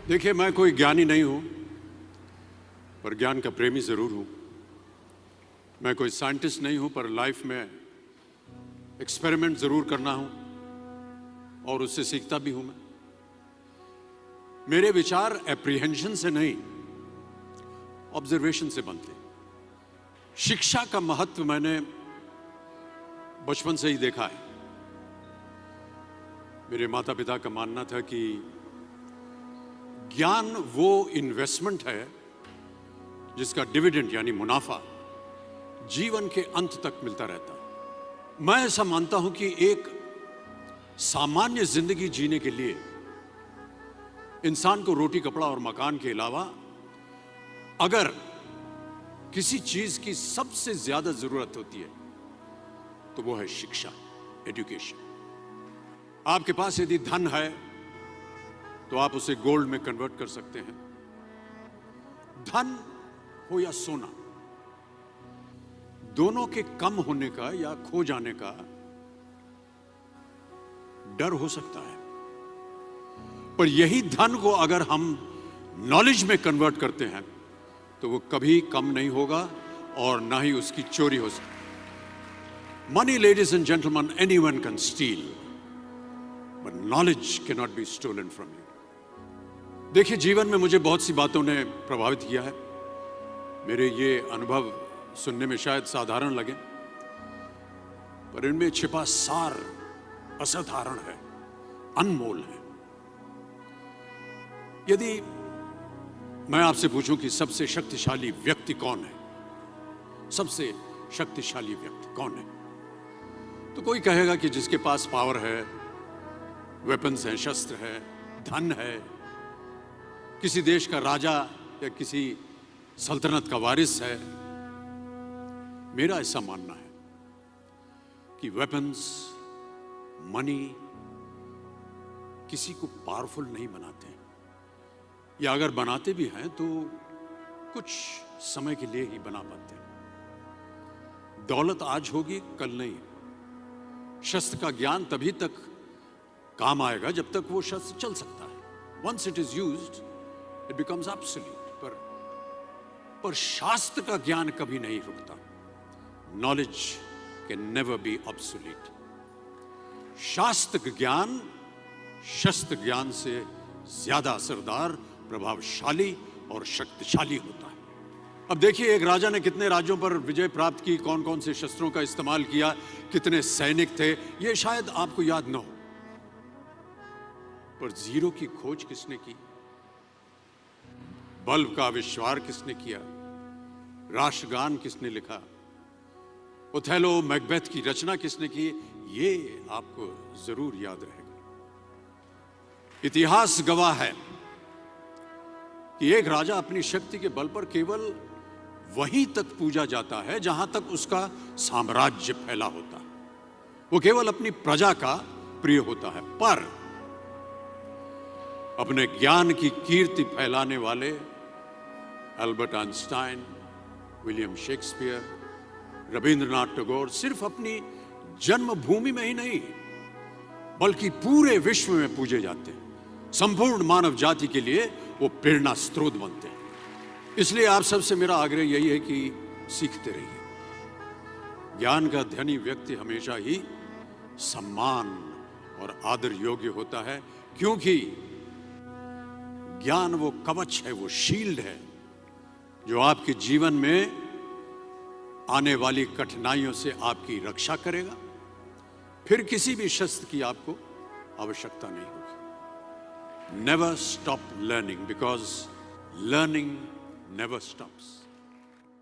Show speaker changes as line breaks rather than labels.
देखिए, मैं कोई ज्ञानी नहीं हूं, पर ज्ञान का प्रेमी जरूर हूं। मैं कोई साइंटिस्ट नहीं हूं, पर लाइफ में एक्सपेरिमेंट जरूर करना हूं और उससे सीखता भी हूं। मेरे विचार एप्रीहेंशन से नहीं, ऑब्जर्वेशन से बनते हैं। शिक्षा का महत्व मैंने बचपन से ही देखा है। मेरे माता पिता का मानना था कि ज्ञान वो इन्वेस्टमेंट है जिसका डिविडेंड यानी मुनाफा जीवन के अंत तक मिलता रहता है। मैं ऐसा मानता हूं कि एक सामान्य जिंदगी जीने के लिए इंसान को रोटी कपड़ा और मकान के अलावा अगर किसी चीज की सबसे ज्यादा जरूरत होती है तो वो है शिक्षा, एजुकेशन। आपके पास यदि धन है तो आप उसे गोल्ड में कन्वर्ट कर सकते हैं। धन हो या सोना, दोनों के कम होने का या खो जाने का डर हो सकता है, पर यही धन को अगर हम नॉलेज में कन्वर्ट करते हैं तो वो कभी कम नहीं होगा और ना ही उसकी चोरी हो सकती। Money, ladies and gentleman, anyone can steal, but knowledge can not be stolen from you. देखिए, जीवन में मुझे बहुत सी बातों ने प्रभावित किया है। मेरे ये अनुभव सुनने में शायद साधारण लगे, पर इनमें छिपा सार असाधारण है, अनमोल है। यदि मैं आपसे पूछूं कि सबसे शक्तिशाली व्यक्ति कौन है, सबसे शक्तिशाली व्यक्ति कौन है, तो कोई कहेगा कि जिसके पास पावर है, वेपन्स हैं, शस्त्र है, धन है, किसी देश का राजा या किसी सल्तनत का वारिस है। मेरा ऐसा मानना है कि वेपन्स, मनी किसी को पावरफुल नहीं बनाते, या अगर बनाते भी हैं तो कुछ समय के लिए ही बना पाते हैं। दौलत आज होगी, कल नहीं। शस्त्र का ज्ञान तभी तक काम आएगा जब तक वो शस्त्र चल सकता है। Once it is used it becomes absolute. पर शास्त्र का ज्ञान कभी नहीं रुकता। Knowledge can never be obsolete. शास्त्र ज्ञान शस्त्र ज्ञान से ज्यादा असरदार, प्रभावशाली और शक्तिशाली होता है। अब देखिए, एक राजा ने कितने राज्यों पर विजय प्राप्त की, कौन कौन से शस्त्रों का इस्तेमाल किया, कितने सैनिक थे, ये शायद आपको याद न हो, पर जीरो की खोज किसने की, बल्ब का आविष्कार किसने किया, राष्ट्रगान किसने लिखा, ओथेलो, मैकबेथ की रचना किसने की, ये आपको जरूर याद रहेगा। इतिहास गवाह है कि एक राजा अपनी शक्ति के बल पर केवल वहीं तक पूजा जाता है जहां तक उसका साम्राज्य फैला होता है। वो केवल अपनी प्रजा का प्रिय होता है। पर अपने ज्ञान की कीर्ति फैलाने वाले Albert Einstein, William Shakespeare, Rabindranath Tagore सिर्फ अपनी जन्मभूमि में ही नहीं बल्कि पूरे विश्व में पूजे जाते हैं। संपूर्ण मानव जाति के लिए वो प्रेरणा स्रोत बनते हैं। इसलिए आप सबसे मेरा आग्रह यही है कि सीखते रहिए। ज्ञान का धनी व्यक्ति हमेशा ही सम्मान और आदर योग्य होता है, क्योंकि ज्ञान वो कवच है, वो शील्ड है जो आपके जीवन में आने वाली कठिनाइयों से आपकी रक्षा करेगा। फिर किसी भी शस्त्र की आपको आवश्यकता नहीं होगी। Never stop learning, because learning never stops.